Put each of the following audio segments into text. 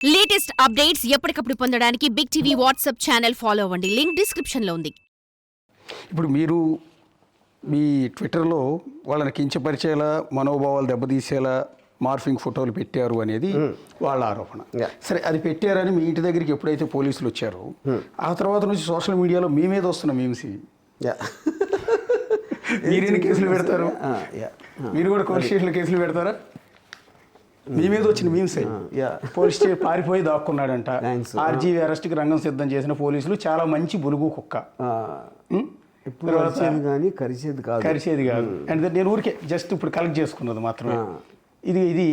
Latest updates ఎప్పటికప్పుడు పొందడానికి big TV WhatsApp channel follow అవ్వండి. లింక్ డిస్క్రిప్షన్లో ఉంది. ఇప్పుడు మీరు మీ ట్విట్టర్లో వాళ్ళని కించపరిచేలా, మనోభావాలు దెబ్బతీసేలా మార్ఫింగ్ ఫోటోలు పెట్టారు అనేది వాళ్ళ ఆరోపణ. సరే, అది పెట్టారని మీ ఇంటి దగ్గరికి ఎప్పుడైతే పోలీసులు వచ్చారో ఆ తర్వాత నుంచి సోషల్ మీడియాలో మీ మీద వస్తున్న మీమ్స్ మీరెన్ని కేసులు పెడతారు? మీరు కూడా పోలీస్ స్టేషన్లో కేసులు పెడతారా? మీ మీద వచ్చిన మీమ్స్ పోలీస్ స్టేషన్ పారిపోయి దాక్కున్నాడంట. ఆర్జీవీ అరెస్ట్కి రంగం సిద్ధం చేసిన పోలీసులు చాలా మంచి బులుగు కుక్క. కరిచేది కాదు. అండ్ నేను ఊరికే జస్ట్ ఇప్పుడు కలెక్ట్ చేసుకున్నది మాత్రమే. ఇది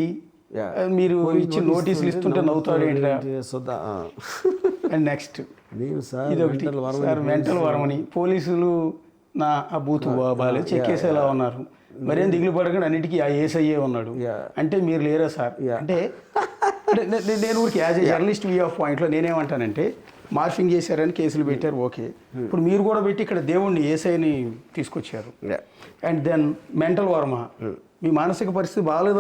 మీరు ఇచ్చిన నోటీసులు ఇస్తుంటే నవ్వుతాడు ఏంటి? అండ్ నెక్స్ట్ ఇది ఒకటి సార్, మెంటల్ వరమని పోలీసులు నా ఆ బూతు బాగాలేదు చెక్కేసేలా ఉన్నారు. మరేం దిగులు పడకుండా అన్నిటికీ ఆ ఏసయ్యే ఉన్నాడు అంటే మీరు లేరా సార్? అంటే నేను ఊరికి as a journalist view of పాయింట్లో నేనేమంటానంటే, మార్ఫింగ్ చేశారని కేసులు పెట్టారు, ఓకే. ఇప్పుడు మీరు కూడా పెట్టి ఇక్కడ దేవుణ్ణి ఏసైని తీసుకొచ్చారు. అండ్ దెన్ మెంటల్ వర్మ మీ మానసిక పరిస్థితి బాగాలేదు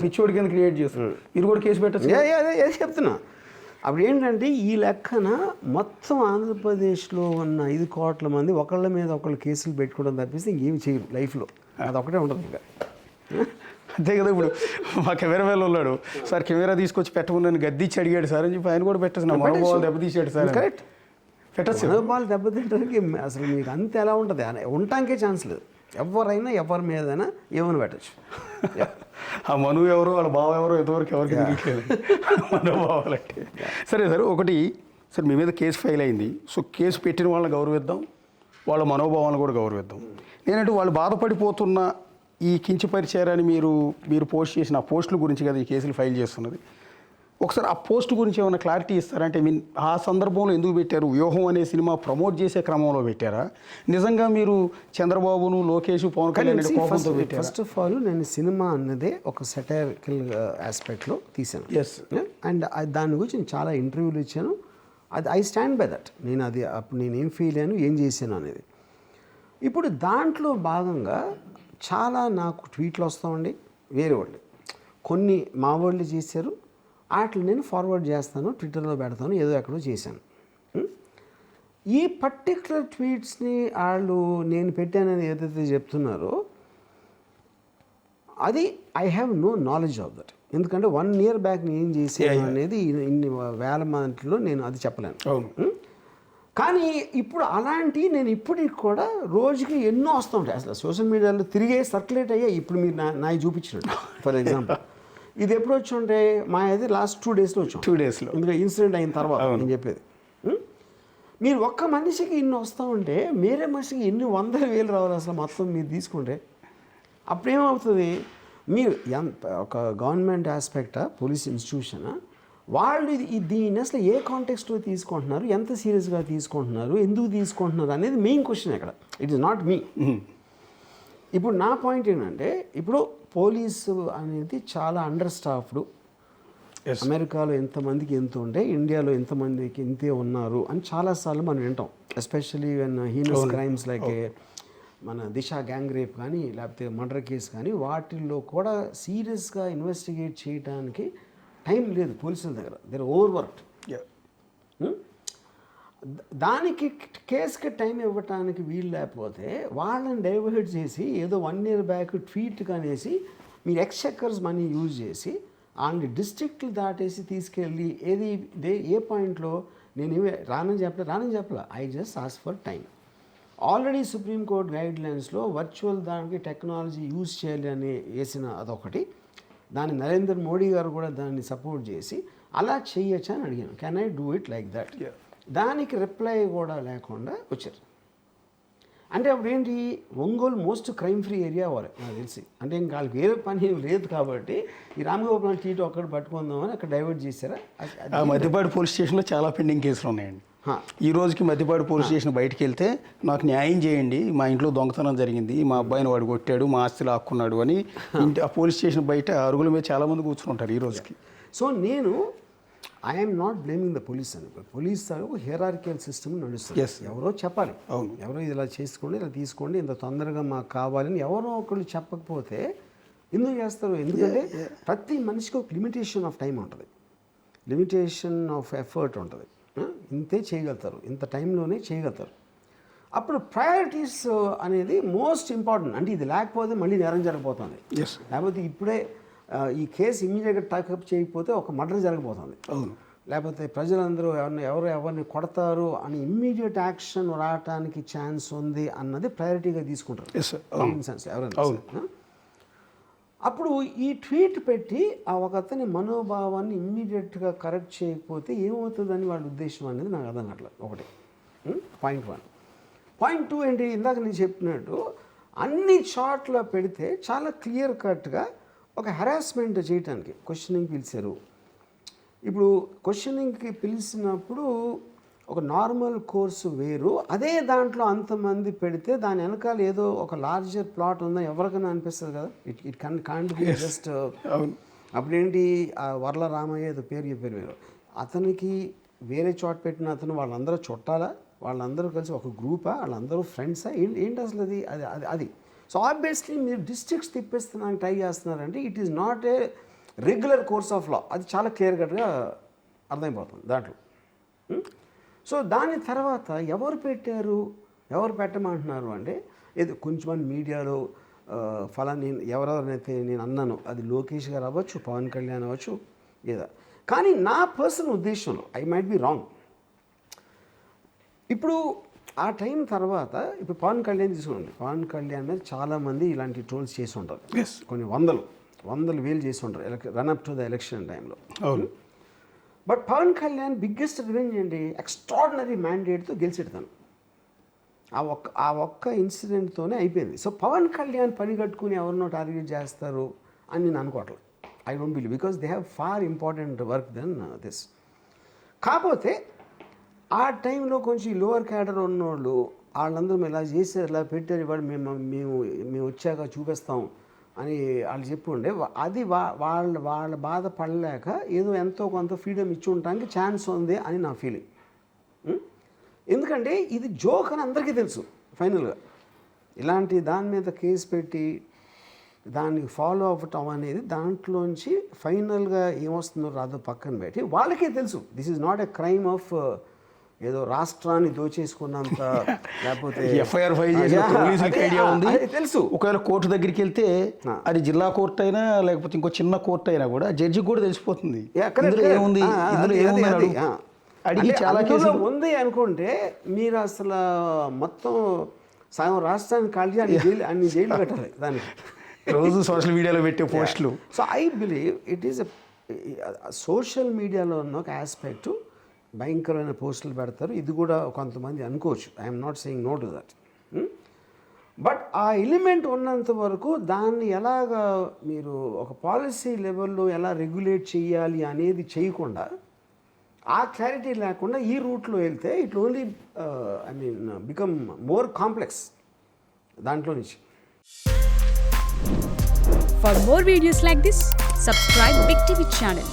పిచ్చోడి కింద క్రియేట్ చేస్తారు, మీరు కూడా కేసు పెట్టచ్చు. చెప్తున్నా. అప్పుడు ఏంటంటే ఈ లెక్కన మొత్తం ఆంధ్రప్రదేశ్లో ఉన్న 5 కోట్ల మంది ఒకళ్ళ మీద ఒకళ్ళు కేసులు పెట్టుకోవడం తప్పిస్తే ఇంకేమి చేయరు లైఫ్లో. అది ఒకటే ఉంటుంది ఇంకా. అంతే కదా. ఇప్పుడు మా కెమెరా వేలు ఉన్నాడు సార్, కెమెరా తీసుకొచ్చి పెట్టమని గద్దిచ్చి అడిగాడు సార్ అని చెప్పి ఆయన కూడా పెట్టచ్చు. నా మనోభావాలు దెబ్బతీసాడు సార్. కరెక్ట్, పెట్టచ్చు. మనోభావాలు దెబ్బతింటానికి అసలు మీకు అంత ఎలా ఉంటుంది? ఉండటానికే ఛాన్స్ లేదు. ఎవరైనా ఎవరి మీదైనా ఏమైనా పెట్టచ్చు. ఆ మను ఎవరు, వాళ్ళ బావ ఎవరో ఎంతవరకు ఎవరికి తెలియట్లేదు మనోభావాలంటే. సరే సార్, ఒకటి సార్, మీ మీద కేసు ఫైల్ అయింది. సో కేసు పెట్టిన వాళ్ళని గౌరవిద్దాం, వాళ్ళ మనోభావాలను కూడా గౌరవిద్దాం. నేనంటే వాళ్ళు బాధపడిపోతున్న ఈ కించపరిచారని మీరు పోస్ట్ చేసిన ఆ పోస్టుల గురించి కదా ఈ కేసులు ఫైల్ చేస్తున్నది. ఒకసారి ఆ పోస్ట్ గురించి ఏమైనా క్లారిటీ ఇస్తారంటే, ఆ సందర్భంలో ఎందుకు పెట్టారు? వ్యూహం అనే సినిమా ప్రమోట్ చేసే క్రమంలో పెట్టారా? నిజంగా మీరు చంద్రబాబును, లోకేష్, పవన్ కళ్యాణ్ కోపంతో పెట్టారా? ఫస్ట్ ఆఫ్ ఆల్ నేను సినిమా అన్నదే ఒక సెటైరికల్ ఆస్పెక్ట్లో తీసాను. ఎస్. అండ్ దాని గురించి నేను చాలా ఇంటర్వ్యూలు ఇచ్చాను. అది ఐ స్టాండ్ బై దట్. నేను అది అప్పుడు నేను ఏం ఫీల్ అయ్యాను, ఏం చేశాను అనేది. ఇప్పుడు దాంట్లో భాగంగా చాలా నాకు ట్వీట్లు వస్తామండి, వేరే వాళ్ళు కొన్ని మా వాళ్ళు చేశారు. వాటిని నేను ఫార్వర్డ్ చేస్తాను, ట్విట్టర్లో పెడతాను, ఏదో ఎక్కడో చేశాను. ఈ పర్టిక్యులర్ ట్వీట్స్ని వాళ్ళు నేను పెట్టానని ఏదైతే చెప్తున్నారో అది I have no knowledge of that. ఎందుకంటే 1 year బ్యాక్ నేను ఏం చేశాను అనేది ఇన్ని వేల మందిలో నేను అది చెప్పలేను. కానీ ఇప్పుడు అలాంటివి నేను ఇప్పటికి కూడా రోజుకి ఎన్నో వస్తూ ఉంటాయి. అసలు సోషల్ మీడియాలో తిరిగే సర్క్యులేట్ అయ్యాయి. ఇప్పుడు మీరు నా చూపించినట్టు ఫర్ ఎగ్జాంపుల్ ఇది ఎప్పుడు వచ్చి ఉంటే మా అయితే లాస్ట్ 2 daysలో వచ్చాం. 2 daysలో ఇందులో ఇన్సిడెంట్ అయిన తర్వాత నేను చెప్పేది. మీరు ఒక్క మనిషికి ఇన్ని వస్తూ ఉంటే వేరే మనిషికి ఎన్ని 100,000 రావాలి అసలు మొత్తం మీరు తీసుకుంటే. అప్పుడేమవుతుంది, మీరు ఒక గవర్నమెంట్ ఆస్పెక్టా, పోలీస్ ఇన్స్టిట్యూషనా, వాళ్ళు దీన్ని అసలు ఏ కాంటెక్స్ట్లో తీసుకుంటున్నారు, ఎంత సీరియస్గా తీసుకుంటున్నారు, ఎందుకు తీసుకుంటున్నారు అనేది మెయిన్ క్వశ్చన్ ఇక్కడ. It is not me. ఇప్పుడు నా పాయింట్ ఏంటంటే, ఇప్పుడు పోలీసు అనేది చాలా అండర్ స్టాఫ్డ్. అమెరికాలో ఎంతమందికి ఎంత ఉంటే ఇండియాలో ఎంతమందికి ఇంతే ఉన్నారు అని చాలాసార్లు మనం వింటాం. Especially when heinous crimes like మన దిశ గ్యాంగ్ రేప్ కానీ లేకపోతే మర్డర్ కేసు కానీ వాటిల్లో కూడా సీరియస్గా ఇన్వెస్టిగేట్ చేయడానికి టైం లేదు పోలీసుల దగ్గర. They're overworked. దానికి కేసుకి టైం ఇవ్వటానికి వీలు లేకపోతే వాళ్ళని డైవర్ట్ చేసి ఏదో 1 year బ్యాక్ ట్వీట్ కనేసి మీరు ఎక్స్చెక్కర్స్ మనీ యూజ్ చేసి వాళ్ళని డిస్ట్రిక్ట్లు దాటేసి తీసుకెళ్ళి ఏ పాయింట్లో నేను రానని చెప్పలే. I just ask for time. Already supreme court గైడ్లైన్స్లో వర్చువల్ దానికి టెక్నాలజీ యూజ్ చేయాలి అని వేసిన అదొకటి. దాన్ని నరేంద్ర మోడీ గారు కూడా దాన్ని సపోర్ట్ చేసి అలా చేయొచ్చా అని అడిగాను. Can I do it like that? దానికి రిప్లై కూడా లేకుండా వచ్చారు. అంటే అప్పుడు ఏంటి, Ongole most crime free area వారు నాకు తెలిసి. అంటే ఇంకా వాళ్ళకి వేరే పని లేదు కాబట్టి ఈ రామగోపాల్ టీటు ఒక్కటి పట్టుకుందామని అక్కడ డైవర్ట్ చేశారా. మధ్యపాడు పోలీస్ స్టేషన్లో చాలా పెండింగ్ కేసులు ఉన్నాయండి. ఈ రోజుకి మధ్యపాడు పోలీస్ స్టేషన్ బయటకు వెళ్తే నాకు న్యాయం చేయండి, మా ఇంట్లో దొంగతనం జరిగింది, మా అబ్బాయిని వాడు కొట్టాడు, మా ఆస్తి లాక్కున్నాడు అని ఆ పోలీస్ స్టేషన్ బయట అరుగుల మీద చాలామంది కూర్చుని ఉంటారు ఈ రోజుకి. సో నేను I'm not blaming the police అని. పోలీస్ ఒక హెరార్కియల్ సిస్టమ్ నడుస్తుంది. ఎవరో చెప్పాలి, అవును, ఎవరో ఇలా చేసుకోండి, ఇలా తీసుకోండి, ఇంత తొందరగా మాకు కావాలని ఎవరో ఒకళ్ళు చెప్పకపోతే ఎందుకు చేస్తారు? ఎందుకంటే ప్రతి మనిషికి ఒక లిమిటేషన్ ఆఫ్ టైం ఉంటుంది. లిమిటేషన్ ఆఫ్ ఎఫర్ట్ ఉంటుంది. ఇంతే చేయగలుగుతారు, ఇంత టైంలోనే చేయగలుగుతారు. అప్పుడు ప్రయారిటీస్ అనేది మోస్ట్ ఇంపార్టెంట్. అంటే ఇది లేకపోతే మళ్ళీ నేరం జరగబోతుంది, లేకపోతే ఇప్పుడే ఈ కేసు ఇమీడియట్గా టేకప్ చేయకపోతే ఒక మర్డర్ జరగబోతుంది, లేకపోతే ప్రజలందరూ ఎవరిని కొడతారు అని ఇమ్మీడియట్ యాక్షన్ రావడానికి ఛాన్స్ ఉంది అన్నది ప్రయారిటీగా తీసుకుంటారు కామన్ సెన్స్ ఎవరైనా. అప్పుడు ఈ ట్వీట్ పెట్టి ఆ ఒక అతని మనోభావాన్ని ఇమ్మీడియట్గా కరెక్ట్ చేయకపోతే ఏమవుతుందని వాళ్ళ ఉద్దేశం అనేది నాకు అర్థం కావట్లేదు. ఒకటి పాయింట్ 1. పాయింట్ 2 ఏంటి, ఇందాక నేను చెప్పినట్టు అన్ని చోట్ల పెడితే చాలా క్లియర్ కట్గా ఒక హెరాస్మెంట్ చేయడానికి క్వశ్చనింగ్ పిలిచారు. ఇప్పుడు క్వశ్చనింగ్కి పిలిచినప్పుడు ఒక నార్మల్ కోర్సు వేరు, అదే దాంట్లో అంతమంది పెడితే దాని వెనకాల ఏదో ఒక లార్జర్ ప్లాట్ ఉందని ఎవరికైనా అనిపిస్తుంది కదా. It can't be just. అప్పుడేంటి ఆ వర్ల రామయ్య ఏదో పేరు చెప్పారు మీరు, అతనికి వేరే చోట పెట్టిన అతను వాళ్ళందరూ చుట్టాలా, వాళ్ళందరూ కలిసి ఒక గ్రూపా, వాళ్ళందరూ ఫ్రెండ్సా, ఏంటి అసలు అది అది సో ఆబ్వియస్లీ మీరు డిస్ట్రిక్ట్స్ తిప్పేస్తున్నానికి ట్రై చేస్తున్నారంటే it is not a regular course of law, అది చాలా క్లియర్ కట్గా అర్థమైపోతుంది దాంట్లో. సో దాని తర్వాత ఎవరు పెట్టారు, ఎవరు పెట్టమంటున్నారు అంటే ఏదో కొంచెమంది మీడియాలో ఫలాని ఎవరెవరినైతే నేను అన్నాను, అది లోకేష్ గారు అవ్వచ్చు, పవన్ కళ్యాణ్ అవ్వచ్చు, ఏదో. కానీ నా పర్సనల్ ఉద్దేశంలో ఐ మైట్ బి రాంగ్. ఇప్పుడు ఆ టైం తర్వాత ఇప్పుడు పవన్ కళ్యాణ్ తీసుకోండి, పవన్ కళ్యాణ్ మీద చాలామంది ఇలాంటి ట్రోల్స్ చేసి ఉంటారు, కొన్ని వందలు వేలు చేసి ఉంటారు రన్అప్ టు ద ఎలక్షన్ టైంలో. But Pawan Kalyan biggest revenge ఏంటి, ఎక్స్ట్రాడినరీ మ్యాండేట్తో గెలిచెడతాను. ఆ ఒక్క ఇన్సిడెంట్తోనే అయిపోయింది. సో పవన్ కళ్యాణ్ పని కట్టుకుని ఎవరినో టార్గెట్ చేస్తారు అని నేను అనుకోవట్లేదు. I don't believe, because they have far important work then this. కాకపోతే ఆ టైంలో కొంచెం లోవర్ క్యాడర్ ఉన్నోళ్ళు వాళ్ళందరూ ఇలా చేశారు, ఇలా పెట్టారు, ఇవాడు మేము వచ్చాక చూపిస్తాం అని వాళ్ళు చెప్పి ఉండే, అది వాళ్ళ బాధ పడలేక ఏదో ఎంతో కొంత ఫ్రీడమ్ ఇచ్చి ఉండటానికి ఛాన్స్ ఉంది అని నా ఫీలింగ్. ఎందుకంటే ఇది జోక్ అని అందరికీ తెలుసు. ఫైనల్గా ఇలాంటి దాని మీద కేసు పెట్టి దానికి ఫాలో అవ్వటం అనేది దాంట్లోంచి ఫైనల్గా ఏమొస్తుందో రాదో పక్కన పెట్టి వాళ్ళకే తెలుసు this is not a crime of ఏదో రాష్ట్రాన్ని దోచేసుకున్నంత, లేకపోతే ఎఫ్ఐఆర్ ఫైల్ చేసిన ఐడియా ఉంది తెలుసు. ఒకవేళ కోర్టు దగ్గరికి వెళ్తే అది జిల్లా కోర్టు అయినా లేకపోతే ఇంకో చిన్న కోర్టు అయినా కూడా జడ్జికి కూడా తెలిసిపోతుంది ఏముంది అడిగి చాలా కేసులు ఉంది అనుకుంటే మీరు అసలు మొత్తం సగం రాష్ట్రాన్ని ఖాళీ అన్ని జైలు పెట్టాలి దానికి రోజు సోషల్ మీడియాలో పెట్టే పోస్టులు. So I believe it is social మీడియాలో ఉన్న ఒక ఆస్పెక్ట్, భయంకరమైన పోస్టులు పెడతారు, ఇది కూడా కొంతమంది అనుకోవచ్చు. I'm not saying no to that. But ఆ ఎలిమెంట్ ఉన్నంత వరకు దాన్ని ఎలాగా మీరు ఒక పాలసీ లెవెల్లో ఎలా రెగ్యులేట్ చేయాలి అనేది చేయకుండా, ఆ క్లారిటీ లేకుండా ఈ రూట్లో వెళ్తే it only become more complex దాంట్లో నుంచి. For more videos like this, subscribe Big TV channel.